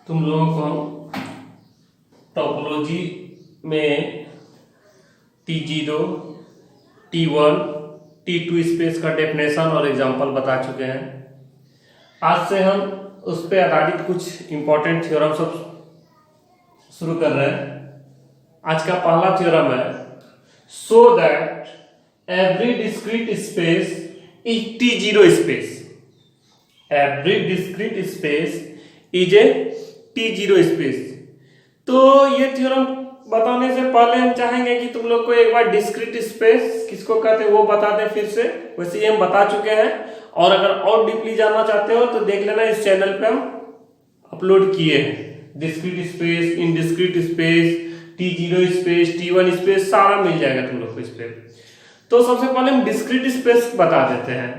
तुम लोगों को हम टोपोलॉजी में T0, T1, T2 स्पेस का डेफिनेशन और एग्जांपल बता चुके हैं। आज से हम उस पर आधारित कुछ इंपॉर्टेंट थ्योरम सब शुरू कर रहे हैं। आज का पहला थ्योरम है show that every discrete space is T0 space. Every discrete space is a T0 space. तो ये थ्योरम बताने से पहले हम चाहेंगे कि तुम लोग को एक बार डिस्क्रीट स्पेस किसको कहते हैं वो बता दें फिर से। वैसे ये हम बता चुके हैं और अगर और डीपली जानना चाहते हो तो देख लेना, इस चैनल पे हम अपलोड किए हैं। Discrete space, indiscrete space, T0 space, T1 space सारा मिल जाएगा तुम लोग को इस पे। तो सबसे पहले हम डिस्क्रीट स्पेस बता देते हैं।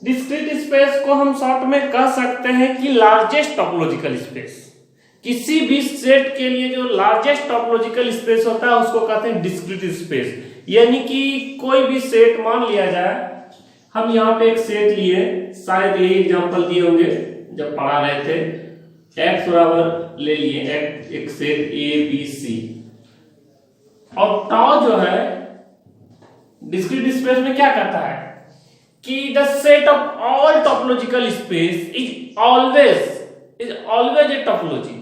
डिस्क्रीट स्पेस को हम शॉर्ट में कह सकते हैं कि लार्जेस्ट टोपोलॉजिकल स्पेस। किसी भी सेट के लिए जो लार्जेस्ट टोपोलॉजिकल स्पेस होता है उसको कहते हैं डिस्क्रीट स्पेस। यानी कि कोई भी सेट मान लिया जाए, हम यहाँ पे एक सेट लिए, शायद यही एग्जांपल दिए होंगे जब पढ़ा रहे थे। x बराबर ले लिए एक सेट ABC और टाउ जो है डिस्क्रीट स्पेस में क्या करता है कि the set of all topological space is always a topology.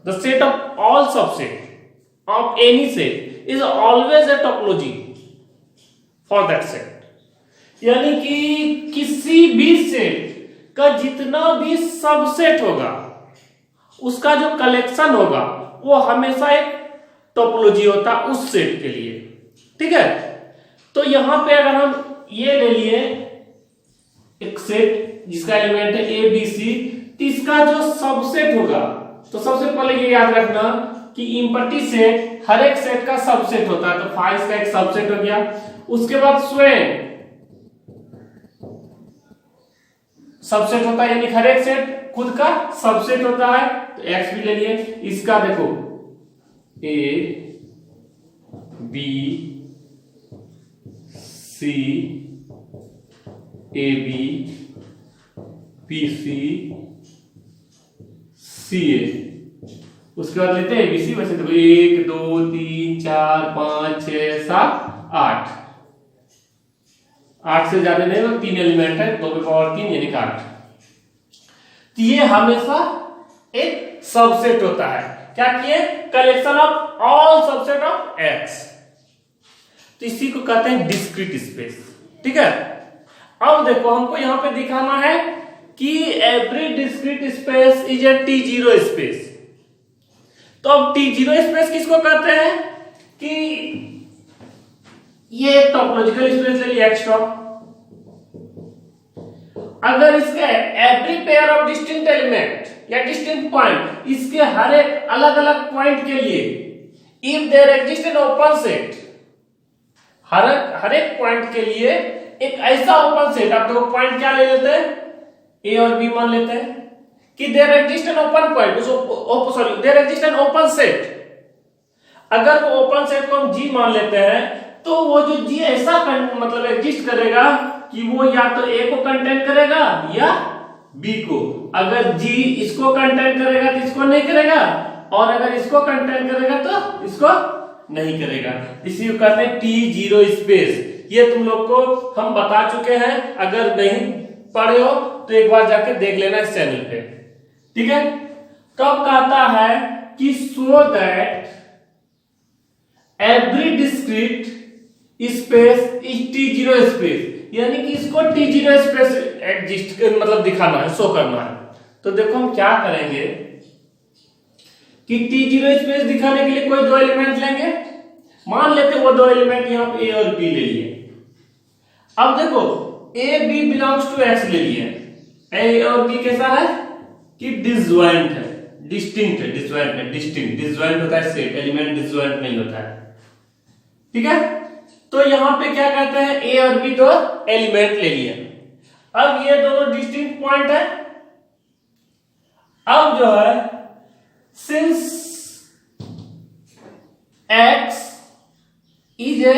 The set of all subset of any set is always a topology for that set. यानी कि किसी भी सेट का जितना भी सबसेट होगा उसका जो कलेक्शन होगा वो हमेशा एक टोपोलॉजी होता है उस सेट के लिए। ठीक है, तो यहां पे अगर हम ये ले लिए एक सेट जिसका एलिमेंट है ABC, तो इसका जो सबसेट होगा, तो सबसे पहले ये याद रखना कि इम्पटी सेट हर एक सेट का सबसेट होता है। तो फाइव का एक सबसेट हो गया। उसके बाद स्वयं सबसेट होता है, यानी हर एक सेट खुद का सबसेट होता है। तो एक्स भी ले लिए, इसका देखो A B C AB PC CA। उसके बाद लेते हैं ABC। वैसे देखो 1 2 3 4 5 6 7 8 8 से ज्यादा नहीं, तो 3 एलिमेंट है, 2 पे पावर 3 यानी 8। तो ये हमेशा एक सबसेट होता है। क्या किए? Collection of all subset of X। तो इसी को कहते हैं डिस्क्रीट स्पेस। ठीक है, अब देखो हमको यहां पे दिखाना है कि every discrete space is a T0 space. तो अब T0 स्पेस किसको कहते हैं कि ये एक टोपोलॉजिकल स्पेस ले लिया X टॉप। अगर इसके every pair of distinct element या डिस्टिंक्ट पॉइंट, इसके हर एक अलग अलग पॉइंट के लिए if there exist an open set, हर एक पॉइंट के लिए एक ऐसा ओपन सेट, आप देखो पॉइंट क्या ले लेते हैं A और B मान लेते हैं कि there exist an open point, there exist an open set. अगर वो ओपन सेट को हम G मान लेते हैं तो वो जो G ऐसा मतलब एग्जिस्ट करेगा कि वो या तो A को कंटेन करेगा या B को। अगर G इसको कंटेन करेगा तो इसको नहीं करेगा, और अगर इसको कंटेन करेगा तो इसको नहीं करेगा। इसी को कहते हैं T0 स्पेस। ये तुम लोग को हम बता चुके हैं, अगर नहीं पढ़े हो तो एक बार जाके देख लेना इस चैनल पे। ठीक है, कब कहता है कि so that every discrete space is T0 space, यानी कि इसको T0 स्पेस एग्जिस्ट मतलब दिखाना है, शो करना है। तो देखो हम क्या करेंगे कि T0 स्पेस दिखाने के लिए कोई दो एलिमेंट लेंगे। मान लेते वो दो एलिमेंट यहां पे A और B ले लिए। अब देखो A B belongs to X ले लिए। A और B कैसा है कि डिसजॉइंट है, डिस्टिंक्ट है, डिसजॉइंट है, डिसजॉइंट होता है सेट, एलिमेंट डिसजॉइंट नहीं होता है। ठीक है, तो यहां पे क्या कहते हैं A और B दो एलिमेंट ले लिए। अब ये दोनों डिस्टिंक्ट पॉइंट है। अब जो है since X is a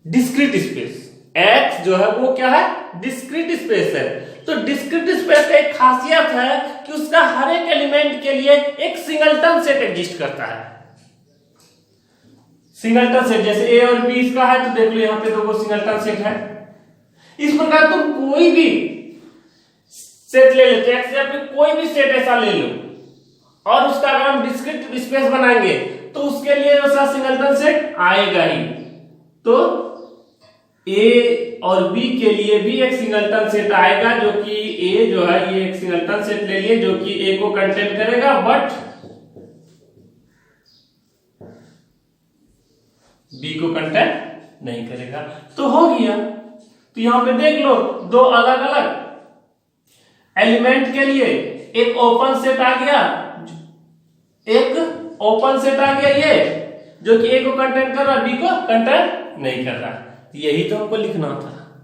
discrete space, X जो है वो क्या है? डिस्क्रीट स्पेस है। तो डिस्क्रीट स्पेस का एक खासियत है कि उसका हर एक एलिमेंट के लिए एक सिंगलटन सेट एग्जिस्ट करता है। सिंगलटन सेट जैसे ए और बी इसका है, तो देख लो यहाँ पे दो सिंगलटन सेट है। इस प्रकार तुम कोई भी सेट ले लेते हैं, कोई भी सेट ऐसा ले लो और उसका अगर हम डिस्क्रीट स्पेस बनाएंगे तो उसके लिए वैसा सिंगलटन सेट आएगा ही। तो ए और बी के लिए भी एक सिंगलटन सेट आएगा, जो कि ए जो है ये एक सिंगलटन सेट ले लिए जो कि ए को कंटेन करेगा बट बी को कंटेन नहीं करेगा। तो हो गया। तो यहां पे देख लो दो अलग अलग एलिमेंट के लिए एक ओपन सेट आ गया, एक ओपन सेट आ गया ये जो कि ए को कंटेन कर रहा है, बी को कंटेन नहीं कर रहा। यही तो हमको लिखना था।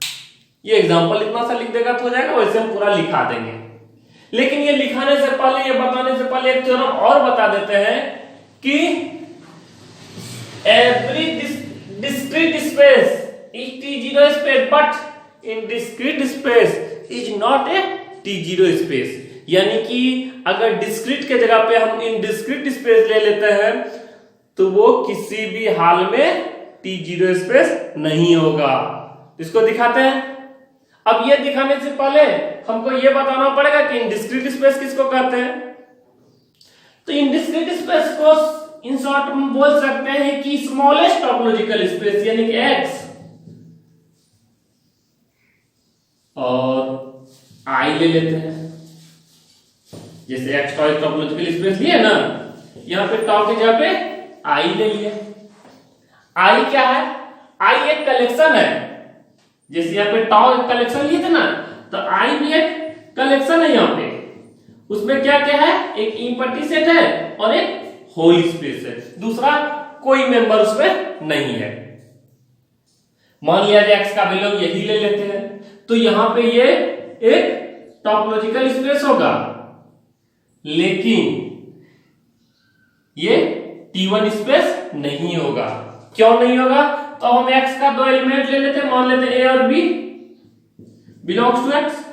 ये एग्जांपल इतना सा लिख देगा तो हो जाएगा, वैसे हम पूरा लिखा देंगे। लेकिन ये लिखाने से पहले, ये बताने से पहले एक थ्योरम और बता देते हैं कि every discrete space is T0 space but in discrete space is not a T0 space। यानी कि अगर डिस्क्रीट के जगह पे हम इनडिस्क्रीट स्पेस ले लेते हैं तो वो किसी भी हाल में T0 स्पेस नहीं होगा। इसको दिखाते हैं। अब ये दिखाने से पहले हमको ये बताना पड़ेगा कि इनडिस्क्रीट स्पेस किसको कहते हैं। तो इनडिस्क्रीट स्पेस को इन शॉर्ट हम बोल सकते हैं कि स्मॉलेस्ट टॉपोलॉजिकल स्पेस यानी कि X और I ले लेते हैं। जैसे X टॉपोलॉजिकल स्पेस लिए ना, यहां पे टॉप की जगह पे I ले लिए। I क्या है? I एक कलेक्शन है। जैसे यहाँ पे टॉ एक कलेक्शन लिए थे ना, तो I भी एक कलेक्शन है। यहाँ पे उसमें क्या क्या है? एक इम्पटी सेट है और एक होल स्पेस है। दूसरा कोई मेंबर उसमें नहीं है। मान लिया जाए X का वैल्यू यही ले लेते हैं, तो यहां पे ये एक टॉपोलॉजिकल स्पेस होगा, लेकिन ये T1 स्पेस नहीं होगा। क्यों नहीं होगा? तो हम X का दो एलिमेंट ले लेते हैं, मान लेते हैं A और B बिलोंग्स टू X,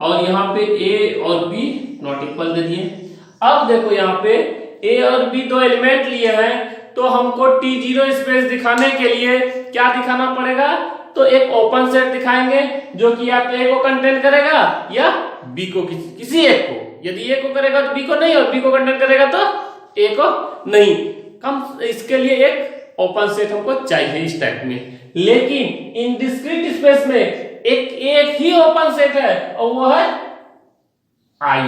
और यहां पे A और B नॉट इक्वल दे दिए। अब देखो यहाँ पे A और B दो एलिमेंट लिए हैं, तो हमको T0 स्पेस दिखाने के लिए क्या दिखाना पड़ेगा? तो एक ओपन सेट दिखाएंगे जो कि या तो A को कंटेन करेगा या B को, किसी एक को। यदि A को करेगा तो B को नहीं, और B को कंटेन करेगा तो A को नहीं। कम इसके लिए एक ओपन सेट हमको चाहिए इस टाइप में। लेकिन इन डिस्क्रीट स्पेस में एक ही ओपन सेट है और वो है I।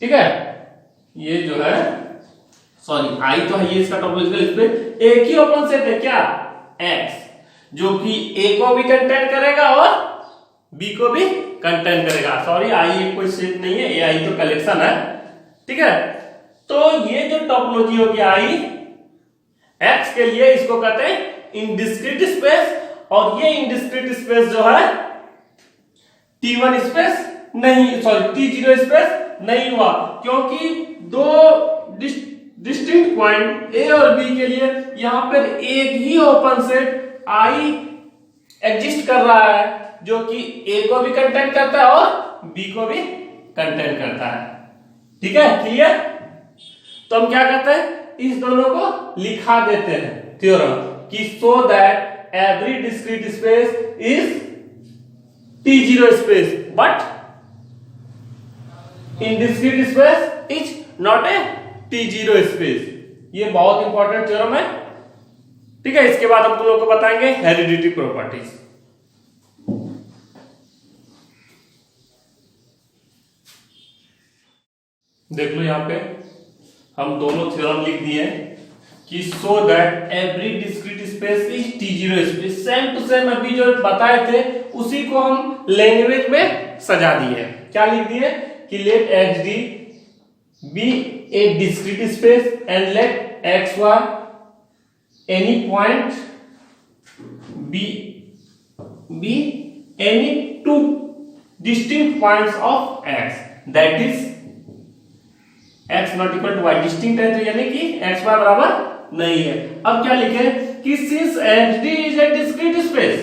ठीक है, ये जो है सॉरी I तो है ये इसका टॉपोलॉजिकल स्पेस। एक ही ओपन सेट है क्या? X, जो कि A को भी कंटेन करेगा और B को भी कंटेन करेगा। सॉरी I एक कोई सेट नहीं है, ये I तो कलेक्शन है। ठीक है, तो ये जो टॉपोलॉजी होगी I X के लिए, इसको कहते हैं इनडिस्क्रीट स्पेस। और ये इनडिस्क्रीट स्पेस जो है T1 स्पेस नहीं, सॉरी T0 स्पेस नहीं हुआ, क्योंकि दो डिस्टिंक्ट पॉइंट A और B के लिए यहां पर एक ही ओपन सेट I एग्जिस्ट कर रहा है, जो कि A को भी कंटेन करता है और B को भी कंटेन करता है। ठीक है, क्लियर? तो हम क्या करते हैं, इस दोनों को लिखा देते हैं थ्योरम कि so that every discrete space is T0 space but indiscrete space is not a T0 space. ये बहुत इंपॉर्टेंट थ्योरम है। ठीक है, इसके बाद हम तुम लोग को बताएंगे हेरिडिटी प्रॉपर्टीज। देख लो यहाँ पे हम दोनों थ्योरम लिख दिए कि so that every discrete space is T0 space. Same to same अभी जो बताए थे उसी को हम लैंग्वेज में सजा दिए। क्या लिख दिए कि late XD be a discrete space and let XY any point be any two distinct points of X, that is X not equal to Y। Distinct है तो यानी कि XY बराबर नहीं है। अब क्या लिखे कि since XD is a discrete space,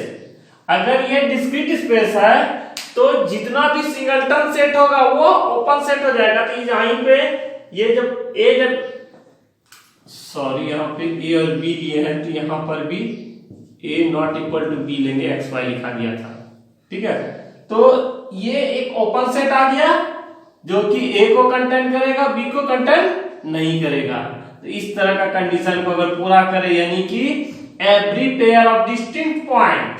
अगर ये डिस्क्रीट स्पेस है तो जितना भी सिंगलटन सेट होगा वो ओपन सेट हो जाएगा। तो यहीं पे ये जब यहाँ पे ए और बी लिए हैं, तो यहाँ पर भी ए नॉट इक्वल टू बी लेंगे, एक्स वाई लिखा दिया था, ठीक है। तो ये एक ओपन सेट आ गया जो कि ए को कंटेन करेगा, बी को कंटेन नहीं करेगा। तो इस तरह का कंडीशन को अगर पूरा करे, यानी कि every pair of distinct point,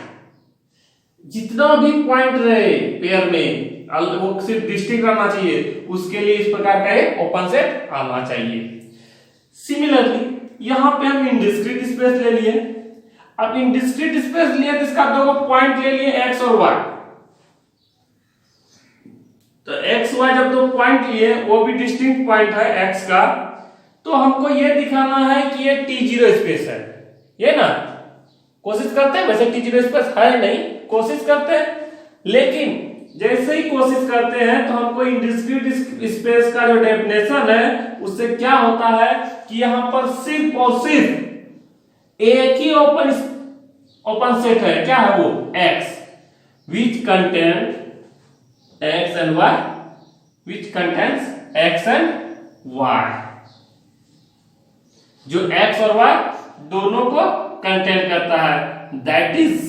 जितना भी पॉइंट रहे पेयर में वो सिर्फ डिस्टिंक्ट रहना चाहिए, उसके लिए इस प्रकार का एक ओपन सेट आना चाहिए। सिमिलरली यहां पे हम इनडिस्क्रीट स्पेस ले लिए। अब इनडिस्क्रीट स्पेस लिए तो इसका दो पॉइंट ले लिए, एक्स और वाई। तो एक्स वाई जब दो पॉइंट लिए, वो भी डिस्टिंक्ट पॉइंट है एक्स का, तो हमको ये दिखाना है कि ये T0 स्पेस है, ये ना कोशिश करते हैं। वैसे T0 स्पेस है नहीं, कोशिश करते हैं, लेकिन जैसे ही कोशिश करते हैं तो हमको इनडिस्क्रीट स्पेस का जो डेफिनेशन है उससे क्या होता है कि यहां पर सिर्फ और सिर्फ एक ही ओपन सेट है, क्या है वो, x, which contains x and y, which contains x and y, जो x और y दोनों को कंटेन करता है। That is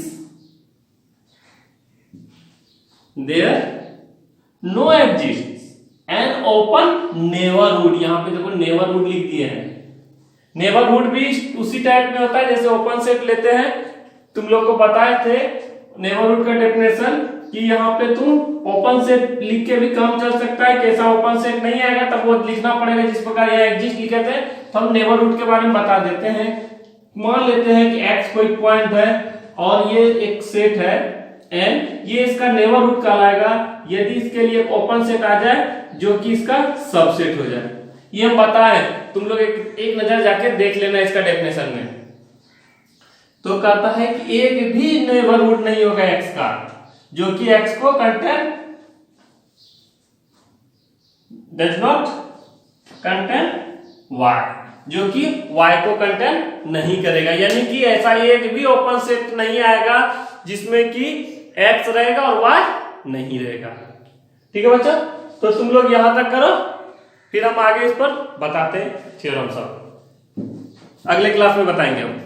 there no exist an open neighbourhood. यहां पे देखो नेबरहुड लिख दिए हैं। नेबरहुड भी उसी टाइप में होता है जैसे ओपन सेट लेते हैं। तुम लोग को बताए थे नेबरहुड का डेफिनेशन कि यहाँ पे तुम ओपन सेट लिख के भी काम चल सकता है, कैसा ओपन सेट नहीं आएगा तब वो लिखना पड़ेगा जिस प्रकार यहाँ एग्जिस्ट लिखे थे। तो हम नेबरहुड के बारे में बता देते हैं। मान लेते हैं कि x कोई पॉइंट है और ये एक सेट है n, ये इसका नेबरहुड कहलाएगा यदि इसके लिए ओपन सेट आ जाए जो कि इसका सबसेट हो जाए। ये हम बताएं, तुम लोग एक नजर जाके देख लेना इसका डेफिनेशन में। तो कहता है कि एक भी नेबरहुड नहीं होगा x का जो कि x को contain does not contain y, जो कि y को कंटेन नहीं करेगा। यानी कि ऐसा एक भी ओपन सेट नहीं आएगा जिसमें कि x रहेगा और y नहीं रहेगा। ठीक है बच्चा, तो तुम लोग यहां तक करो, फिर हम आगे इस पर बताते हैं थ्योरम सब, अगले क्लास में बताएंगे हम।